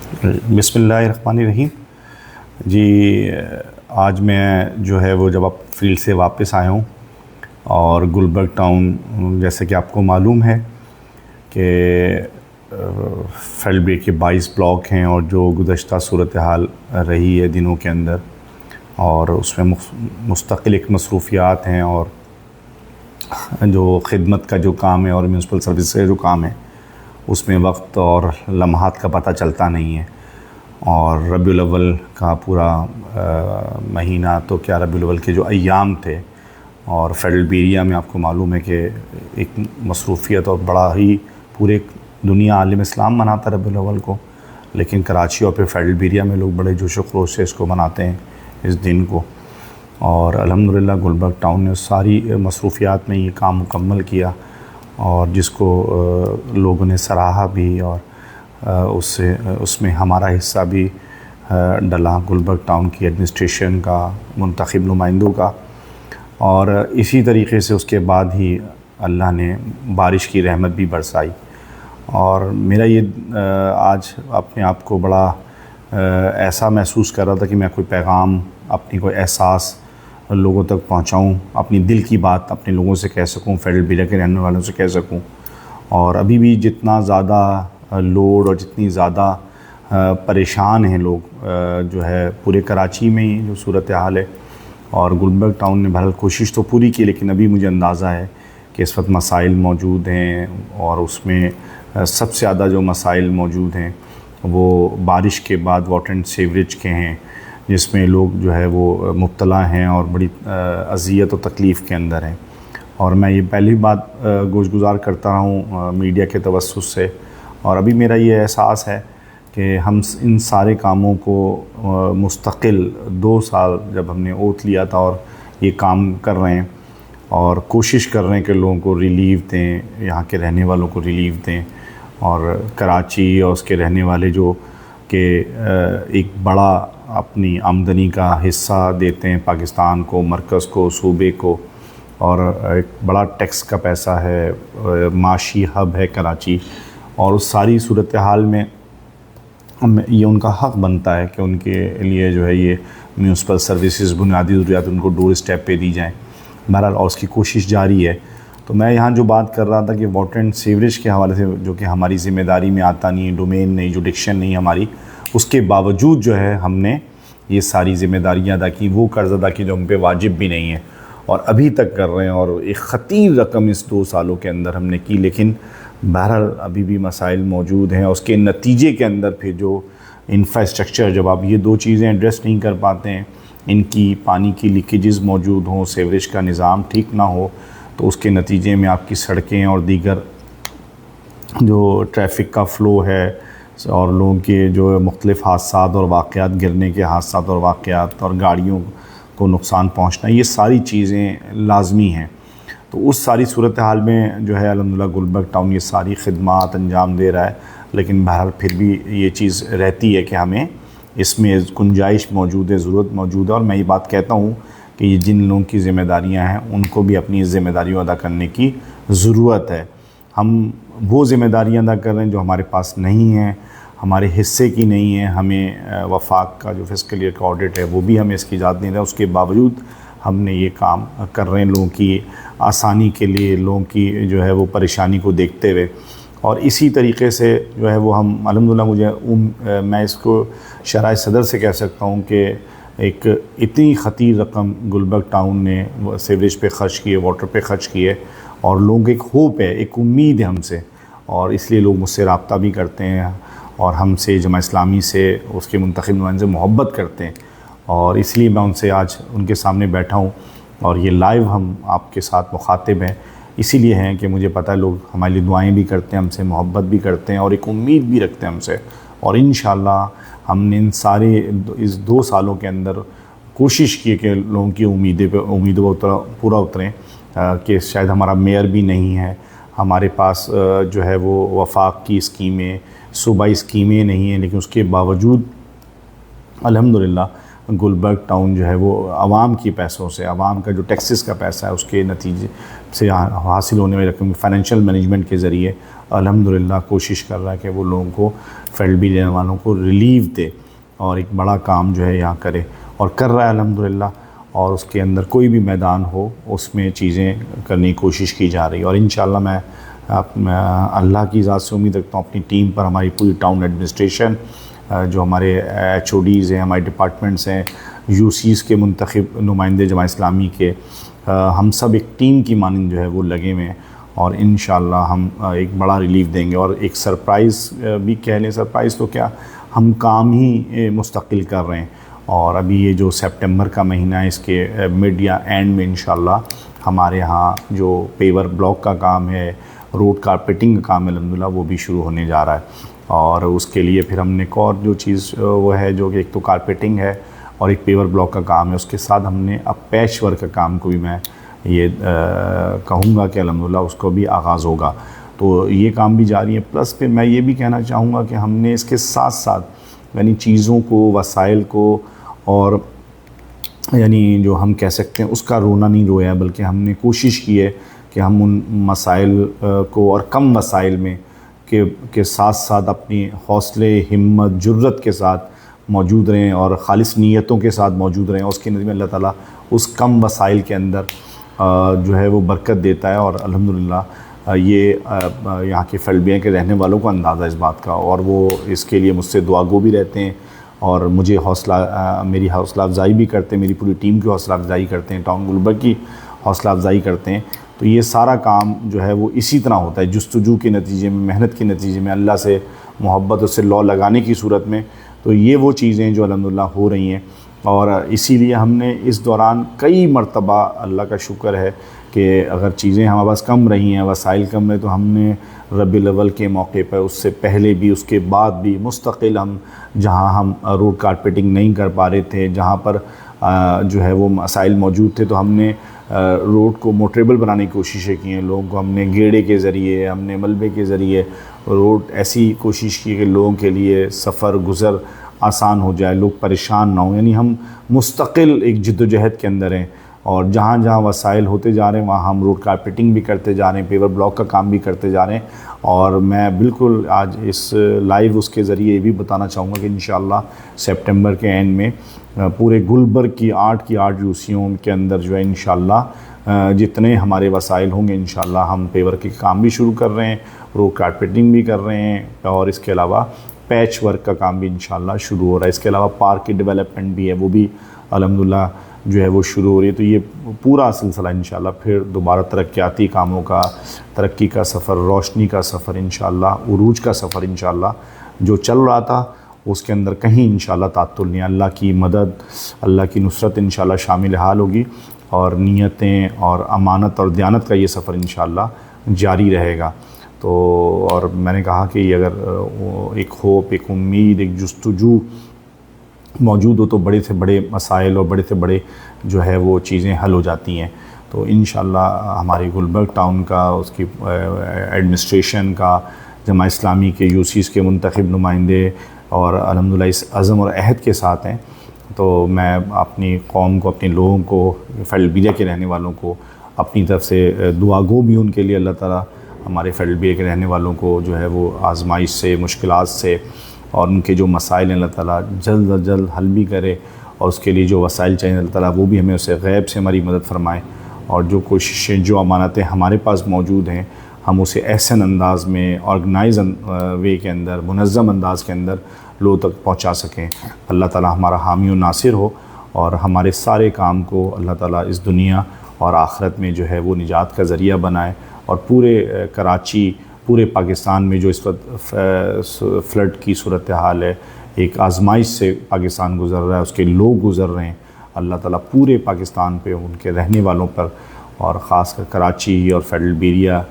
बिस्मिल्लाहिर्रहमानिर्रहीम जी। आज मैं जो है वो जब आप फील्ड से वापस आया हूँ और गुलबर्ग टाउन, जैसे कि आपको मालूम है कि फेल्डबे के 22 ब्लॉक हैं और जो गुज़श्ता सूरत हाल रही है दिनों के अंदर, और उसमें मुस्तकिल एक मसरूफ़ियात हैं और जो खिदमत का जो काम है और म्यूनसिपल सर्विस का जो काम है उसमें वक्त और लम्हात का पता चलता नहीं है। और रबीउल अव्वल का पूरा महीना, तो क्या रबीउल अव्वल के जो अय्याम थे, और फेडरल में आपको मालूम है कि एक मसरूफ़ियत और बड़ा ही पूरे दुनिया आलम इस्लाम मनाता रबीउल अव्वल को, लेकिन कराची और फिर फेडरल में लोग बड़े जोश व खरोश से इसको मनाते हैं इस दिन को। और अल्हम्दुलिल्लाह गुलबर्ग टाउन ने सारी मसरूफ़ियात में ये काम मुकम्मल किया और जिसको लोगों ने सराहा भी, और उसमें हमारा हिस्सा भी डला, गुलबर्ग टाउन की एडमिनिस्ट्रेशन का, मुंतखब नुमाइंदों का। और इसी तरीके से उसके बाद ही अल्लाह ने बारिश की रहमत भी बरसाई। और मेरा ये आज अपने आप को बड़ा ऐसा महसूस कर रहा था कि मैं कोई पैगाम, अपनी कोई एहसास लोगों तक पहुंचाऊं, अपनी दिल की बात अपने लोगों से कह सकूं, फेडरल के रहने वालों से कह सकूं। और अभी भी जितना ज़्यादा लोड और जितनी ज़्यादा परेशान हैं लोग, जो है पूरे कराची में ही जो सूरत हाल है, और गुलबर्ग टाउन ने बहरहाल कोशिश तो पूरी की, लेकिन अभी मुझे अंदाज़ा है कि इस वक्त मसाइल मौजूद हैं। और उसमें सबसे ज़्यादा जो मसाइल मौजूद हैं वो बारिश के बाद वाटर एंड सीवरेज के हैं, जिसमें लोग जो है वो मुब्तला हैं और बड़ी अज़ियत और तकलीफ़ के अंदर हैं। और मैं ये पहली बात गोशगुजार करता हूँ मीडिया के तवस्सुस से, और अभी मेरा ये एहसास है कि हम इन सारे कामों को मुस्तकिल 2 साल जब हमने ओथ लिया था और ये काम कर रहे हैं और कोशिश कर रहे हैं कि लोगों को रिलीफ दें, यहाँ के रहने वालों को रिलीफ दें। और कराची और उसके रहने वाले जो कि एक बड़ा अपनी आमदनी का हिस्सा देते हैं पाकिस्तान को, मरकज़ को, सूबे को, और एक बड़ा टैक्स का पैसा है, माशी हब है कराची। और उस सारी सूरत हाल में ये उनका हक़ बनता है कि उनके लिए जो है ये म्यूनसिपल सर्विसेज, बुनियादी ज़रूरियात उनको डोर स्टेप पे दी जाएँ। बहरहाल और उसकी कोशिश जारी है। तो मैं यहाँ जो बात कर रहा था कि वाटर एंड सीवरेज के हवाले से, जो कि हमारी ज़िम्मेदारी में आता नहीं है, डोमेन नहीं, जुडिक्शन नहीं हमारी, उसके बावजूद जो है हमने ये सारी ज़िम्मेदारियाँ अदा की, वो कर्ज़ अदा की जो हम पे वाजिब भी नहीं है, और अभी तक कर रहे हैं। और एक ख़तीर रकम इस 2 सालों के अंदर हमने की, लेकिन बहरहाल अभी भी मसाइल मौजूद हैं। उसके नतीजे के अंदर फिर जो इंफ्रास्ट्रक्चर, जब आप ये 2 चीज़ें एड्रेस नहीं कर पाते हैं, इनकी पानी की लीकेजेस मौजूद हों, सीवरेज का निज़ाम ठीक ना हो, तो उसके नतीजे में आपकी सड़कें और दीगर जो ट्रैफिक का फ़्लो है और लोगों के जो मुख्तलिफ़ हादसात और वाक़यात, गिरने के हादसात और वाक़यात और गाड़ियों को नुकसान पहुँचना, ये सारी चीज़ें लाज़मी हैं। तो उस सारी सूरत हाल में जो है अल्हम्दुलिल्लाह गुलबर्ग टाउन ये सारी खिदमात अंजाम दे रहा है, लेकिन बहरहाल फिर भी ये चीज़ रहती है कि हमें इसमें गुंजाइश मौजूद है, ज़रूरत मौजूद है। और मैं ये बात कहता हूँ कि ये जिन लोगों की ज़िम्मेदारियाँ हैं उनको भी अपनी ज़िम्मेदारियों अदा करने की ज़रूरत है। हम वो ज़िम्मेदारियाँ अदा कर रहे हैं जो हमारे पास नहीं हैं, हमारे हिस्से की नहीं है। हमें वफाक का जो फिस्कल ईयर का ऑडिट है वो भी हमें इसकी इजाज़त नहीं रहा, उसके बावजूद हमने ये काम कर रहे हैं लोगों की आसानी के लिए, लोगों की जो है वो परेशानी को देखते हुए। और इसी तरीके से जो है वो हम अल्हम्दुलिल्लाह मैं इसको शराय सदर से कह सकता हूँ कि एक इतनी ख़तीर रकम गुलबर्ग टाउन ने सीवरेज पे ख़र्च की है, वाटर पे ख़र्च की है, और लोगों की एक होप है, एक उम्मीद है हमसे, और इसलिए लोग मुझसे रब्ता भी करते हैं और हमसे, जमा इस्लामी से, उसके मुंतखब नुमाइंदे से मोहब्बत करते हैं। और इसलिए मैं उनसे आज उनके सामने बैठा हूँ और ये लाइव हम आपके साथ मुखातिब हैं। इसीलिए हैं कि मुझे पता है लोग हमारे लिए दुआएं भी करते हैं, हमसे मोहब्बत भी करते हैं और एक उम्मीद भी रखते हैं हमसे। और इंशाअल्लाह हमने इन सारे इस 2 सालों के अंदर कोशिश की कि लोगों की उम्मीदों पर पूरा उतरें। कि शायद हमारा मेयर भी नहीं है, हमारे पास जो है वो वफाक की स्कीमें, सूबाई स्कीमें नहीं हैं, लेकिन उसके बावजूद अल्हम्दुलिल्लाह गुलबर्ग टाउन जो है वो आवाम की पैसों से, आवाम का जो टैक्सेस का पैसा है उसके नतीजे से हासिल होने वाली रकम फाइनेंशियल मैनेजमेंट के ज़रिए अल्हम्दुलिल्लाह कोशिश कर रहा है कि वो लोगों को फेल्ड बिल लेने वालों को रिलीफ दे और एक बड़ा काम जो है यहाँ करे, और कर रहा है अल्हम्दुलिल्लाह। और उसके अंदर कोई भी मैदान हो उसमें चीज़ें करने की कोशिश की जा रही है। और इंशाअल्लाह मैं अल्लाह की ज़ात से उम्मीद रखता हूँ अपनी टीम पर, हमारी पूरी टाउन एडमिनिस्ट्रेशन, जो हमारे HODs हैं, हमारे डिपार्टमेंट्स हैं, UCs के मुंतखब नुमाइंदे जमात इस्लामी के, हम सब एक टीम की मानंद जो है वो लगे हुए हैं और इंशाअल्लाह हम एक बड़ा रिलीफ देंगे। और एक सरप्राइज़ भी कह लें, सरप्राइज़ तो क्या, हम काम ही मुस्तकिल कर रहे हैं। और अभी ये जो सितंबर का महीना है इसके मिड या एंड में इंशाअल्लाह हमारे यहाँ जो पेवर ब्लॉक का काम है, रोड कारपेटिंग का काम है अल्हम्दुलिल्लाह वो भी शुरू होने जा रहा है। और उसके लिए फिर हमने एक और जो चीज़ वो है जो कि एक तो कारपेटिंग है और एक पेवर ब्लॉक का काम है, उसके साथ हमने अब पैच वर्क का काम को भी मैं ये कहूँगा कि अल्हम्दुलिल्लाह उसको भी आगाज़ होगा। तो ये काम भी जारी है। प्लस फिर मैं ये भी कहना चाहूँगा कि हमने इसके साथ साथ यानी चीज़ों को, वसाइल को, और यानी जो हम कह सकते हैं उसका रोना नहीं रोया, बल्कि हमने कोशिश की है कि हम उन मसाइल को और कम वसाइल में के साथ साथ अपनी हौसले, हिम्मत, जुर्रत के साथ मौजूद रहें और ख़ालिस नीयतों के साथ मौजूद रहें। उसके नज़र में अल्लाह ताला उस कम वसाइल के अंदर जो है वो बरकत देता है। और अल्हम्दुलिल्लाह ये यहाँ के फलबिया के रहने वालों को अंदाज़ा इस बात का, और वो इसके लिए मुझसे दुआगो भी रहते हैं और मुझे मेरी हौसला अफजाई भी करते हैं, मेरी पूरी टीम की हौसला अफजाई करते हैं, टाउन गुलबर्ग की हौसला अफजाई करते हैं। तो ये सारा काम जो है वो इसी तरह होता है, जुस्तजू के नतीजे में, मेहनत के नतीजे में, अल्लाह से मोहब्बत, उससे लौ लगाने की सूरत में। तो ये वो चीज़ें जो अल्हम्दुलिल्लाह हो रही हैं। और इसीलिए हमने इस दौरान कई मरतबा, अल्लाह का शुक्र है कि अगर चीज़ें हमारे पास कम रही हैं, वसाइल कम रहे, तो हमने रबीउल अव्वल के मौके पर, उससे पहले भी, उसके बाद भी मुस्तकिल हम जहाँ हम रोड कारपेटिंग नहीं कर पा रहे थे, जहाँ पर जो है वो मसाइल मौजूद थे, तो हमने रोड को मोटरेबल बनाने की कोशिशें की हैं। लोगों को हमने गेड़े के ज़रिए, हमने मलबे के ज़रिए रोड ऐसी कोशिश की कि लोगों के लिए सफ़र गुज़र आसान हो जाए, लोग परेशान ना हो। यानी हम मुस्तकिल एक जद्दोजहद के अंदर हैं और जहाँ जहाँ वसाइल होते जा रहे हैं वहाँ हम रोड कारपेटिंग भी करते जा रहे हैं, पेवर ब्लॉक का काम भी करते जा रहे हैं। और मैं बिल्कुल आज इस लाइव उसके ज़रिए ये भी बताना चाहूँगा कि इंशाअल्लाह सितंबर के एंड में पूरे गुलबर्ग की 8 यूसियों के अंदर जो है इंशाअल्लाह जितने हमारे वसाइल होंगे इंशाअल्लाह हम पेवर के काम भी शुरू कर रहे हैं, रोड कारपेटिंग भी कर रहे हैं, और इसके अलावा पैच वर्क का काम भी इंशाअल्लाह शुरू हो रहा है। इसके अलावा पार्क की डेवलपमेंट भी है, वो भी अल्हम्दुलिल्लाह जो है वो शुरू हो रही है। तो ये पूरा सिलसिला इंशाअल्लाह फिर दोबारा तरक्याती कामों का, तरक्की का सफ़र, रोशनी का सफ़र इंशाअल्लाह, उरूज का सफ़र इंशाअल्लाह जो चल रहा था उसके अंदर कहीं इंशाअल्लाह तात्तुल नहीं, अल्लाह की मदद, अल्लाह की नुसरत इंशाअल्लाह शामिल हाल होगी और नीयतें और अमानत और दयानत का ये सफ़र इंशाअल्लाह जारी रहेगा। तो और मैंने कहा कि अगर एक होप, एक उम्मीद, एक जुस्तजू मौजूद हो तो बड़े से बड़े मसाइल और बड़े से बड़े जो है वो चीज़ें हल हो जाती हैं। तो इंशाअल्लाह हमारी गुलबर्ग टाउन का, उसकी एडमिनिस्ट्रेशन का, जमात इस्लामी के UCs के मुंतखब नुमाइंदे और अल्हम्दुलिल्लाह इस अज़म और अहद के साथ हैं। तो मैं अपनी कौम को, अपने लोगों को, फलबिया के रहने वालों को अपनी तरफ से दुआ गो भी उनके लिए अल्लाह ताला हमारे फलबिया के रहने वालों को जो है वो आजमाइश से, मुश्किलात से और उनके जो मसाइल हैं अल्लाह ताला जल्द अज जल्द हल भी करे, और उसके लिए जो वसाइल चाहिए अल्लाह ताला वो भी हमें उससे गैब से हमारी मदद फरमाए। और जो कोशिशें, जो अमानतें हमारे पास मौजूद हैं, हम उसे एहसन अंदाज़ में, ऑर्गेनाइज वे के अंदर, मुनज़्ज़म अंदाज़ के अंदर लोगों तक पहुँचा सकें। अल्लाह ताला हमारा हामी और नासिर हो और हमारे सारे काम को अल्लाह ताला इस दुनिया और आखिरत में जो है वो निजात का ज़रिया बनाए। और पूरे कराची, पूरे पाकिस्तान में जो इस वक्त फ्लड की सूरत हाल है, एक आजमाइश से पाकिस्तान गुज़र रहा है, उसके लोग गुज़र रहे हैं, अल्लाह ताला पूरे पाकिस्तान पे, उनके रहने वालों पर, और ख़ास कर कराची और फलबिया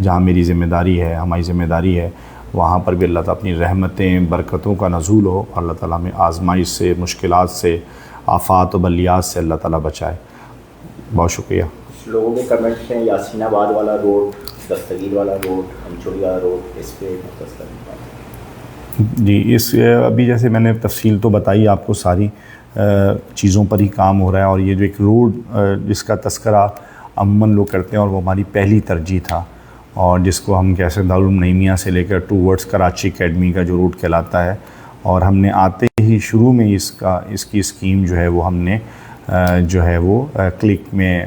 जहाँ मेरी ज़िम्मेदारी है, हमारी ज़िम्मेदारी है, वहाँ पर भी अल्लाह ताला अपनी रहमतें, बरकतों का नज़ूल हो। अल्लाह ताला हमें आजमाइश से, मुश्किलात से, आफ़ात और बलियात से अल्लाह ताला बचाए। बहुत शुक्रिया। लोगों के कमेंट्स हैं यासीनाबाद वाला रोड, दस्तगीर वाला रोड, अंचोली वाला रोड, इस पर जी, इस अभी जैसे मैंने तफसील तो बताई आपको सारी, चीज़ों पर ही काम हो रहा है। और ये जो एक रोड जिसका तस्करा अमूमन लोग करते हैं और वो हमारी पहली तरजीह था, और जिसको हम कह सकते हैं दारुल नईमिया से लेकर टूवर्ड्स कराची अकेडमी का जो रूट कहलाता है, और हमने आते ही शुरू में इसकी स्कीम जो है वो हमने जो है वो क्लिक में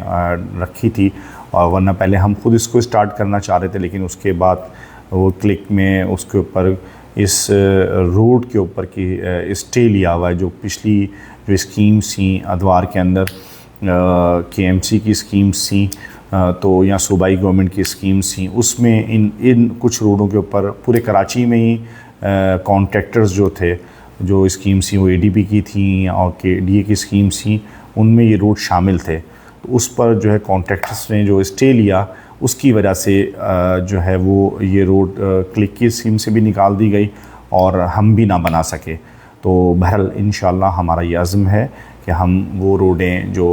रखी थी। और वरना पहले हम खुद इसको स्टार्ट करना चाह रहे थे, लेकिन उसके बाद वो क्लिक में उसके ऊपर इस रोड के ऊपर की स्टे लिया हुआ है। जो पिछली जो स्कीम्स थी अदवार के अंदर KMC की स्कीम्स थी तो या सूबाई गवर्नमेंट की स्कीम्स थी, उसमें इन कुछ रोडों के ऊपर पूरे कराची में ही कॉन्ट्रैक्टर्स जो थे, जो स्कीम्स थी वो ADB की थी और KDA की स्कीम्स थी, उनमें ये रोड शामिल थे। तो उस पर जो है कॉन्ट्रैक्टर्स ने जो स्टे लिया, उसकी वजह से जो है वो ये रोड क्लिक की स्कीम से भी निकाल दी गई और हम भी ना बना सके। तो बहरहाल इंशाअल्लाह हमारा ये अज़्म है कि हम वो रोडें जो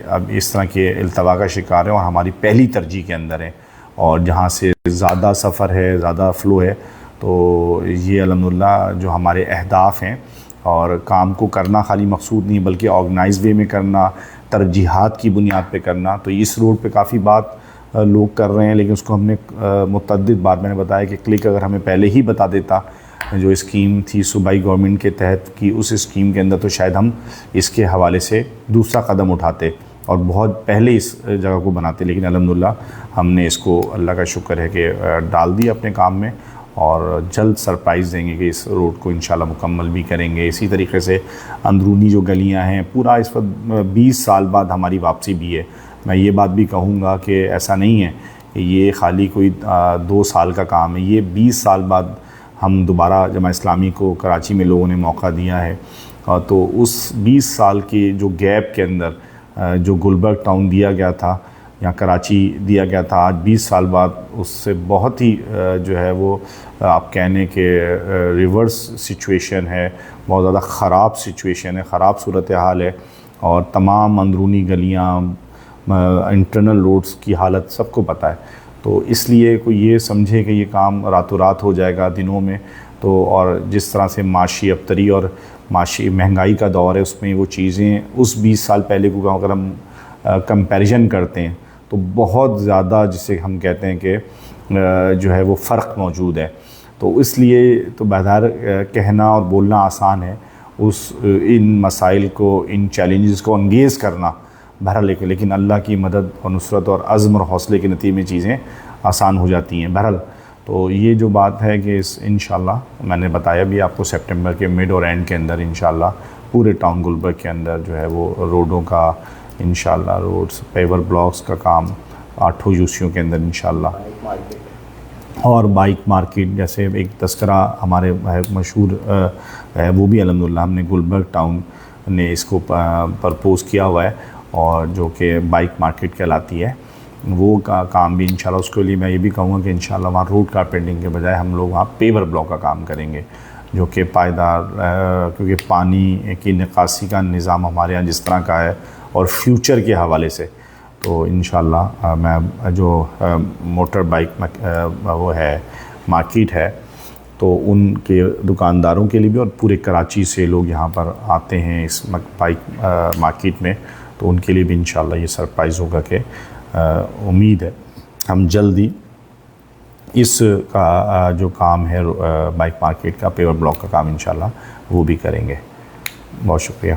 अब इस तरह के इल्तवा का शिकार हैं और हमारी पहली तरजीह के अंदर हैं और जहाँ से ज़्यादा सफ़र है, ज़्यादा फ़्लो है, तो ये अल्हम्दुलिल्लाह जो हमारे अहदाफ हैं और काम को करना खाली मकसूद नहीं बल्कि ऑर्गेनाइज़ वे में करना, तरजीहात की बुनियाद पे करना। तो इस रोड पे काफ़ी बात लोग कर रहे हैं, लेकिन उसको हमने मुतअद्दिद बार मैंने बताया कि क्लिक अगर हमें पहले ही बता देता जो स्कीम थी सूबाई गवर्नमेंट के तहत की उस स्कीम के अंदर, तो शायद हम इसके हवाले से दूसरा कदम उठाते और बहुत पहले इस जगह को बनाते। लेकिन अल्हम्दुलिल्लाह हमने इसको, अल्लाह का शुक्र है कि डाल दिया अपने काम में और जल्द सरप्राइज़ देंगे कि इस रोड को इंशाल्लाह मुकम्मल भी करेंगे। इसी तरीके से अंदरूनी जो गलियां हैं, पूरा इस वक्त 20 साल बाद हमारी वापसी भी है। मैं ये बात भी कहूँगा कि ऐसा नहीं है कि ये खाली कोई 2 साल का काम है, ये 20 साल बाद हम दोबारा जमा इस्लामी को कराची में लोगों ने मौका दिया है। तो उस 20 साल के जो गैप के अंदर जो गुलबर्ग टाउन दिया गया था या कराची दिया गया था, आज 20 साल बाद उससे बहुत ही जो है वो आप कहने के रिवर्स सिचुएशन है, बहुत ज़्यादा ख़राब सिचुएशन है, ख़राब सूरत हाल है। और तमाम अंदरूनी गलियाँ, इंटरनल रोड्स की हालत सबको पता है। तो इसलिए कोई ये समझे कि ये काम रातों रात हो जाएगा दिनों में, तो और जिस तरह से माशी अबतरी और माशी महंगाई का दौर है, उसमें वो चीज़ें उस 20 साल पहले को अगर हम कंपैरिजन करते हैं तो बहुत ज़्यादा, जिसे हम कहते हैं कि जो है वो फ़र्क मौजूद है। तो इसलिए तो बहरहाल कहना और बोलना आसान है, इन मसाइल को, इन चैलेंजेस को अंगेज़ करना बहरहाल, लेकिन अल्लाह की मदद और नुसरत और अज़्म और हौसले के नतीजे में चीज़ें आसान हो जाती हैं। बहरहाल तो ये जो बात है कि इंशाल्लाह मैंने बताया भी आपको, सितंबर के मिड और एंड के अंदर इंशाल्लाह पूरे टाउन गुलबर्ग के अंदर जो है वो रोडों का इंशाल्लाह, रोड्स, पेवर ब्लॉक्स का काम 8 यूसियों के अंदर इंशाल्लाह। और बाइक मार्केट जैसे एक तस्करा हमारे मशहूर है, वो भी अल्हम्दुलिल्लाह हमने गुलबर्ग टाउन ने इसको प्रपोज़ किया हुआ है और जो कि बाइक मार्केट कहलाती है, वो का काम भी इंशाल्लाह, उसके लिए मैं ये भी कहूँगा कि इंशाल्लाह वहाँ रोड कारपेंटिंग के बजाय हम लोग वहाँ पेवर ब्लॉक का काम करेंगे, जो कि पायदार, क्योंकि पानी की निकासी का निज़ाम हमारे यहाँ जिस तरह का है और फ्यूचर के हवाले से, तो इंशाल्लाह मैं जो मोटर बाइक वो है मार्केट है, तो उनके दुकानदारों के लिए भी और पूरे कराची से लोग यहाँ पर आते हैं इस बाइक मार्केट में, तो उनके लिए भी इंशाल्लाह ये सरप्राइज़ होगा कि उम्मीद है हम जल्दी इस का जो काम है बाइक मार्केट का, पेवर ब्लॉक का काम इंशाल्लाह वो भी करेंगे। बहुत शुक्रिया।